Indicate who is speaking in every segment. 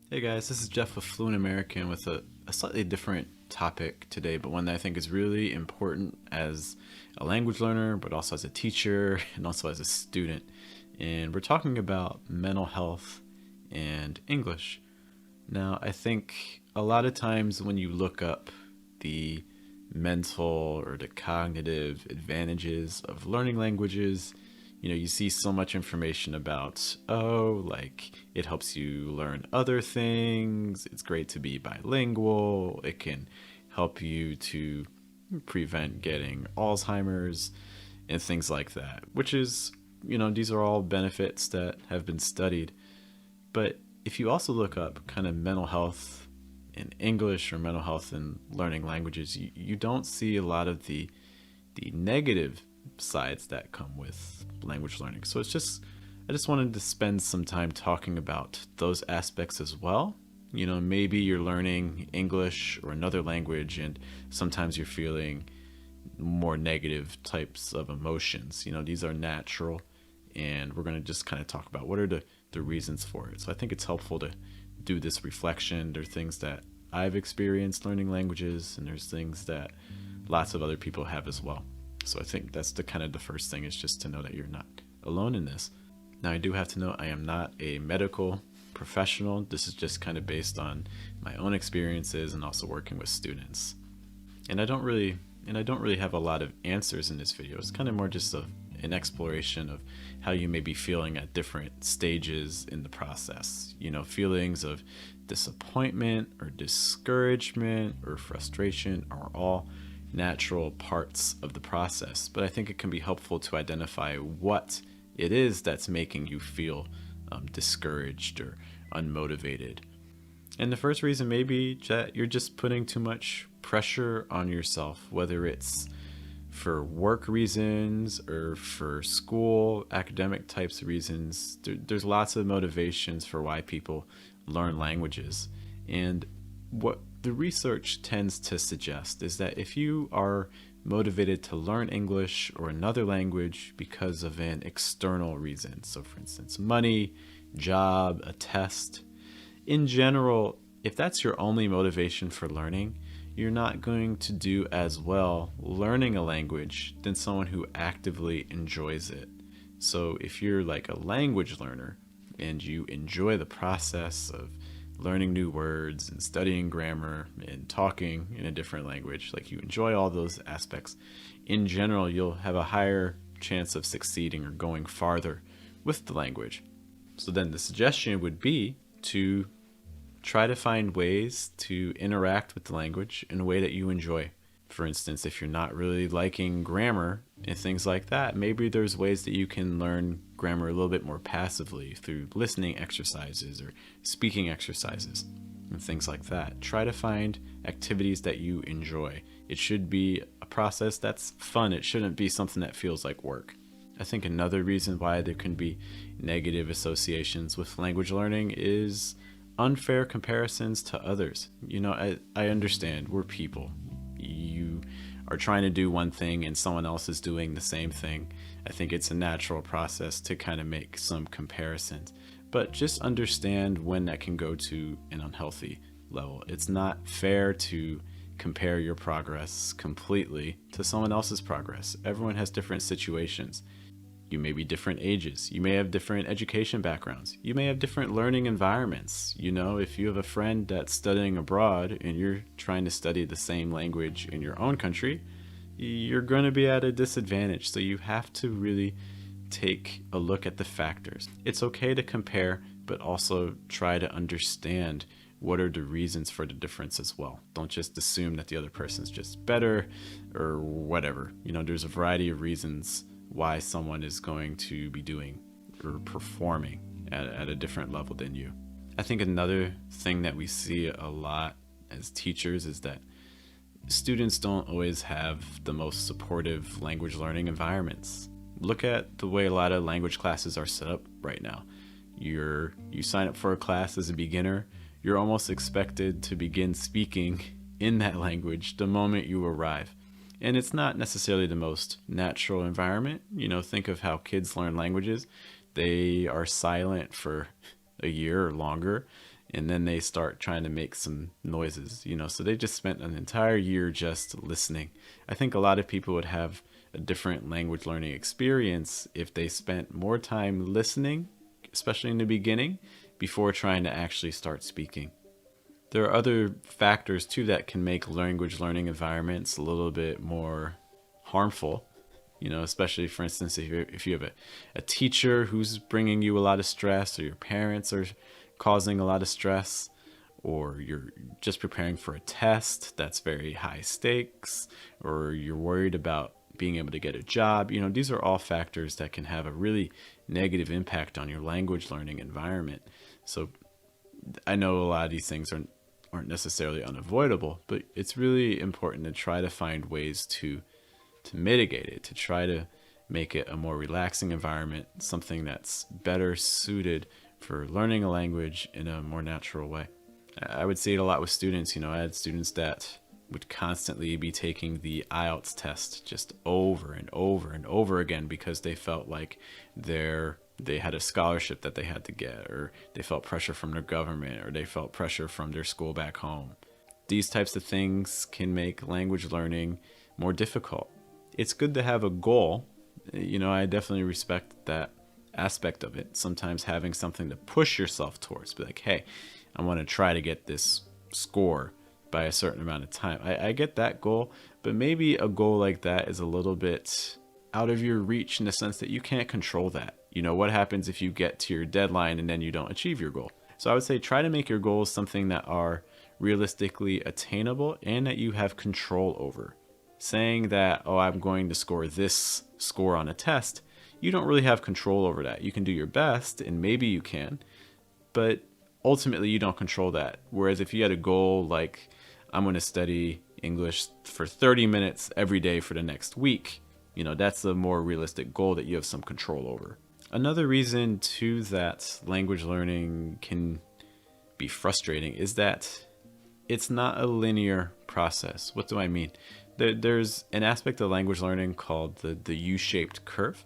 Speaker 1: Hey guys, this is Jeff with Fluent American with a slightly different topic today, but one that I think is really important as a language learner, but also as a teacher and also as a student. And we're talking about mental health and English. Now, I think a lot of times when you look up the mental or the cognitive advantages of learning languages, you see so much information about, oh, like it helps you learn other things. It's great to be bilingual. It can help you to prevent getting Alzheimer's and things like that, which is, these are all benefits that have been studied. But if you also look up kind of mental health in English or mental health in learning languages, you don't see a lot of the negative sides that come with language learning. So I just wanted to spend some time talking about those aspects as well. Maybe you're learning English or another language and sometimes you're feeling more negative types of emotions. These are natural, and we're going to just kind of talk about what are the reasons for it. So I think it's helpful to do this reflection. There are things that I've experienced learning languages, and there's things that lots of other people have as well. So I think that's the first thing, is just to know that you're not alone in this. Now, I do have to note I am not a medical professional. This is just kind of based on my own experiences and also working with students. And I don't really have a lot of answers in this video. It's kind of more just an exploration of how you may be feeling at different stages in the process. Feelings of disappointment or discouragement or frustration are all natural parts of the process, but I think it can be helpful to identify what it is that's making you feel discouraged or unmotivated. And the first reason may be that you're just putting too much pressure on yourself, whether it's for work reasons or for school, academic types of reasons. There's lots of motivations for why people learn languages. And what the research tends to suggest is that if you are motivated to learn English or another language because of an external reason, so for instance, money, job, a test, in general, if that's your only motivation for learning, you're not going to do as well learning a language than someone who actively enjoys it. So if you're like a language learner and you enjoy the process of learning new words and studying grammar and talking in a different language, like you enjoy all those aspects, in general, you'll have a higher chance of succeeding or going farther with the language. So then the suggestion would be to try to find ways to interact with the language in a way that you enjoy. For instance, if you're not really liking grammar and things like that, maybe there's ways that you can learn grammar a little bit more passively through listening exercises or speaking exercises and things like that. Try to find activities that you enjoy. It should be a process that's fun. It shouldn't be something that feels like work. I think another reason why there can be negative associations with language learning is unfair comparisons to others. I understand we're people. You are trying to do one thing and someone else is doing the same thing. I think it's a natural process to kind of make some comparisons, but just understand when that can go to an unhealthy level. It's not fair to compare your progress completely to someone else's progress. Everyone has different situations. You may be different ages. You may have different education backgrounds. You may have different learning environments. If you have a friend that's studying abroad and you're trying to study the same language in your own country, you're going to be at a disadvantage. So you have to really take a look at the factors. It's okay to compare, but also try to understand what are the reasons for the difference as well. Don't just assume that the other person's just better or whatever. There's a variety of reasons why someone is going to be doing or performing at a different level than you. I think another thing that we see a lot as teachers is that students don't always have the most supportive language learning environments. Look at the way a lot of language classes are set up right now. You sign up for a class as a beginner, you're almost expected to begin speaking in that language the moment you arrive. And it's not necessarily the most natural environment. Think of how kids learn languages. They are silent for a year or longer, and then they start trying to make some noises, so they just spent an entire year just listening. I think a lot of people would have a different language learning experience if they spent more time listening, especially in the beginning, before trying to actually start speaking. There are other factors too that can make language learning environments a little bit more harmful, especially, for instance, if you have a teacher who's bringing you a lot of stress, or your parents are causing a lot of stress, or you're just preparing for a test that's very high stakes, or you're worried about being able to get a job. These are all factors that can have a really negative impact on your language learning environment. So I know a lot of these things aren't necessarily unavoidable, but it's really important to try to find ways to mitigate it, to try to make it a more relaxing environment, something that's better suited for learning a language in a more natural way. I would see it a lot with students. I had students that would constantly be taking the IELTS test just over and over and over again because they felt like they had a scholarship that they had to get, or they felt pressure from their government, or they felt pressure from their school back home. These types of things can make language learning more difficult. It's good to have a goal. I definitely respect that aspect of it. Sometimes having something to push yourself towards, be like, hey, I want to try to get this score by a certain amount of time. I get that goal, but maybe a goal like that is a little bit out of your reach in the sense that you can't control that. What happens if you get to your deadline and then you don't achieve your goal? So I would say try to make your goals something that are realistically attainable and that you have control over. Saying that, oh, I'm going to score this score on a test, you don't really have control over that. You can do your best, and maybe you can, but ultimately you don't control that. Whereas if you had a goal like, I'm going to study English for 30 minutes every day for the next week, that's a more realistic goal that you have some control over. Another reason too that language learning can be frustrating is that it's not a linear process. What do I mean? There's an aspect of language learning called the U-shaped curve.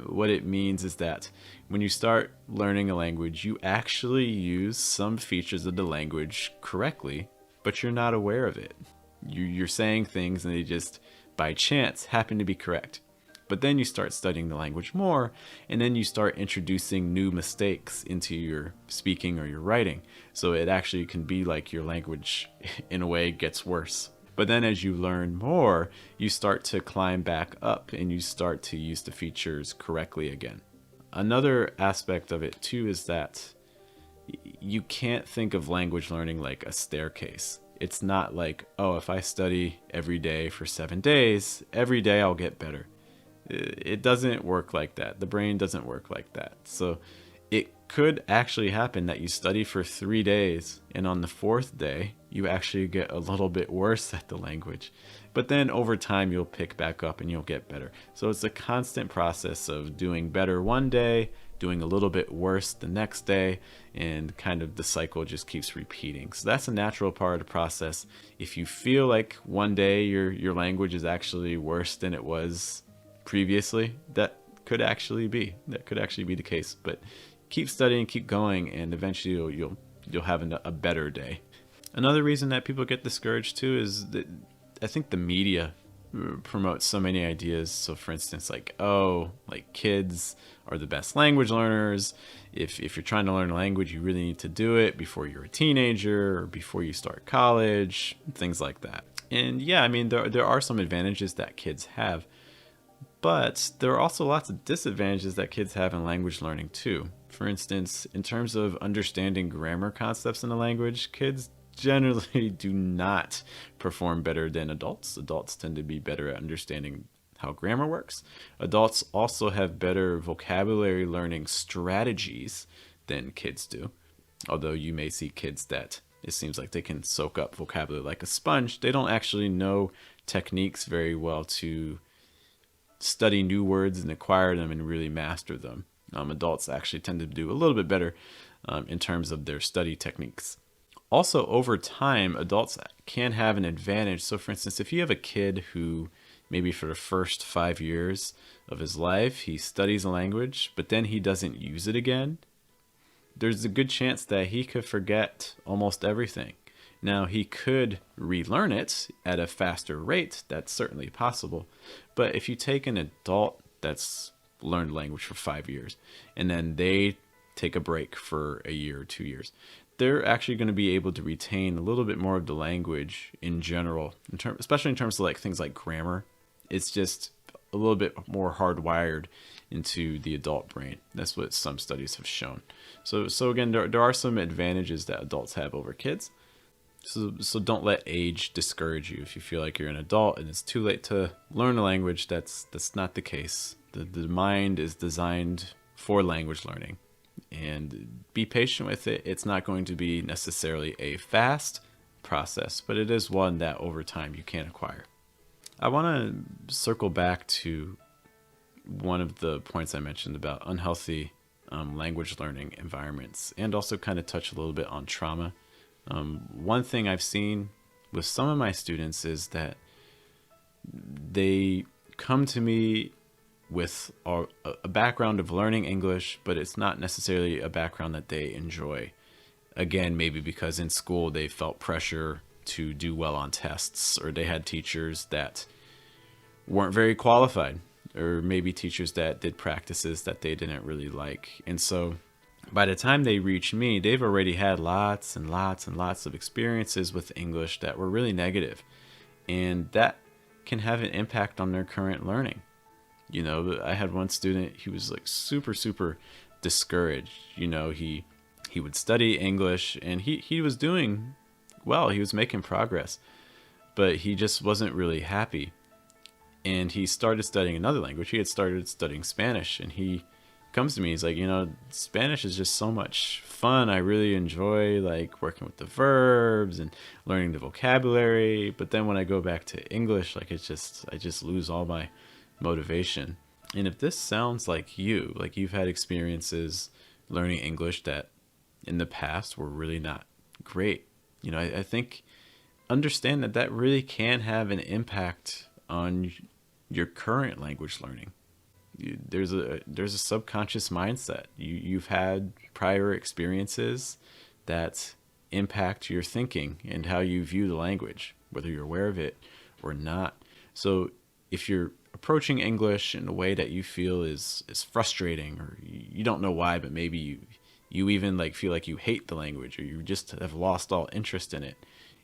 Speaker 1: What it means is that when you start learning a language, you actually use some features of the language correctly, but you're not aware of it. You're saying things and they just, by chance, happen to be correct. But then you start studying the language more, and then you start introducing new mistakes into your speaking or your writing. So it actually can be like your language, in a way, gets worse. But then as you learn more, you start to climb back up and you start to use the features correctly again. Another aspect of it too is that you can't think of language learning like a staircase. It's not like, oh, if I study every day for 7 days, every day I'll get better. It doesn't work like that. The brain doesn't work like that. So it could actually happen that you study for 3 days and on the 4th day, you actually get a little bit worse at the language. But then over time, you'll pick back up and you'll get better. So it's a constant process of doing better one day, doing a little bit worse the next day, and kind of the cycle just keeps repeating. So that's a natural part of the process. If you feel like one day your language is actually worse than it was previously, that could actually be the case. But keep studying, keep going, and eventually you'll have a better day. Another reason that people get discouraged too is that I think the media promotes so many ideas. So for instance, like kids are the best language learners. If you're trying to learn a language, you really need to do it before you're a teenager or before you start college, things like that. And yeah, I mean, there are some advantages that kids have, but there are also lots of disadvantages that kids have in language learning too. For instance, in terms of understanding grammar concepts in a language, kids generally do not perform better than adults. Adults tend to be better at understanding how grammar works. Adults also have better vocabulary learning strategies than kids do. Although you may see kids that it seems like they can soak up vocabulary like a sponge, they don't actually know techniques very well to study new words and acquire them and really master them. Adults actually tend to do a little bit better in terms of their study techniques. Also, over time, adults can have an advantage. So for instance, if you have a kid who maybe for the first 5 years of his life, he studies a language, but then he doesn't use it again, there's a good chance that he could forget almost everything. Now, he could relearn it at a faster rate. That's certainly possible. But if you take an adult that's learned language for 5 years and then they take a break for a year or 2 years, they're actually going to be able to retain a little bit more of the language in general, especially in terms of like things like grammar. It's just a little bit more hardwired into the adult brain. That's what some studies have shown. So again, there are some advantages that adults have over kids. So don't let age discourage you. If you feel like you're an adult and it's too late to learn a language, that's not the case. The mind is designed for language learning, and be patient with it. It's not going to be necessarily a fast process, but it is one that over time you can acquire. I want to circle back to one of the points I mentioned about unhealthy language learning environments, and also kind of touch a little bit on trauma. One thing I've seen with some of my students is that they come to me with a background of learning English, but it's not necessarily a background that they enjoy. Again, maybe because in school they felt pressure to do well on tests, or they had teachers that weren't very qualified, or maybe teachers that did practices that they didn't really like. And so by the time they reach me, they've already had lots and lots and lots of experiences with English that were really negative, and that can have an impact on their current learning. You know, I had one student, he was like super discouraged. You know, he would study English and he was doing well, he was making progress, but he just wasn't really happy. And he started studying another language. He had started studying Spanish, and he comes to me, he's like, you know, Spanish is just so much fun. I really enjoy like working with the verbs and learning the vocabulary. But then when I go back to English, like I just lose all my motivation. And if this sounds like you, like you've had experiences learning English that in the past were really not great, you know, I think understand that really can have an impact on your current language learning. There's a subconscious mindset. You've had prior experiences that impact your thinking and how you view the language, whether you're aware of it or not. So if you're approaching English in a way that you feel is frustrating, or you don't know why, but maybe you even like feel like you hate the language, or you just have lost all interest in it,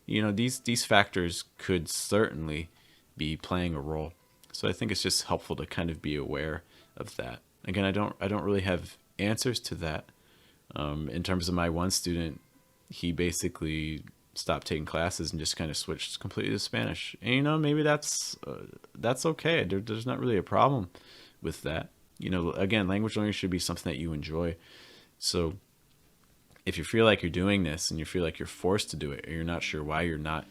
Speaker 1: you know, these factors could certainly be playing a role. So I think it's just helpful to kind of be aware of that. Again, I don't really have answers to that. In terms of my one student, he basically stopped taking classes and just kind of switched completely to Spanish. And you know, maybe that's okay. There's not really a problem with that. You know, again, language learning should be something that you enjoy. So if you feel like you're doing this and you feel like you're forced to do it, or you're not sure why you're not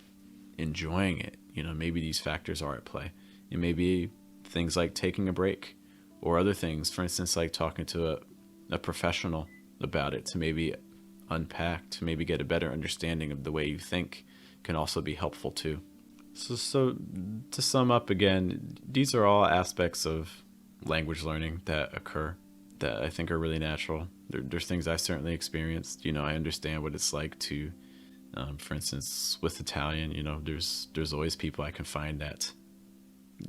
Speaker 1: enjoying it, you know, maybe these factors are at play. It may be things like taking a break, or other things, for instance, like talking to a professional about it to maybe unpack, to maybe get a better understanding of the way you think, can also be helpful too. So to sum up again, these are all aspects of language learning that occur that I think are really natural. There's things I've certainly experienced. You know, I understand what it's like to, for instance, with Italian, you know, there's always people I can find that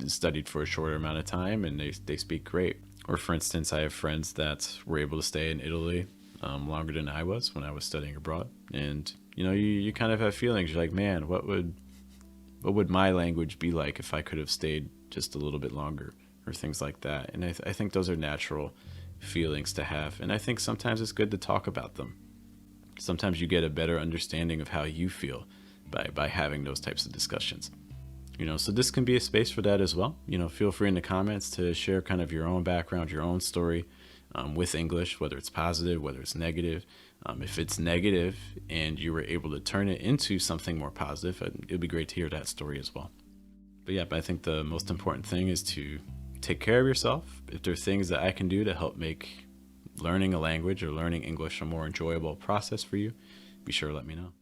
Speaker 1: studied for a shorter amount of time and they speak great. Or for instance, I have friends that were able to stay in Italy longer than I was when I was studying abroad. And, you know, you kind of have feelings. You're like, man, what would my language be like if I could have stayed just a little bit longer, or things like that. And I think those are natural feelings to have. And I think sometimes it's good to talk about them. Sometimes you get a better understanding of how you feel by having those types of discussions. You know, so this can be a space for that as well. You know, feel free in the comments to share kind of your own background, your own story with English, whether it's positive, whether it's negative. If it's negative and you were able to turn it into something more positive, it'd be great to hear that story as well. But yeah, I think the most important thing is to take care of yourself. If there are things that I can do to help make learning a language or learning English a more enjoyable process for you, be sure to let me know.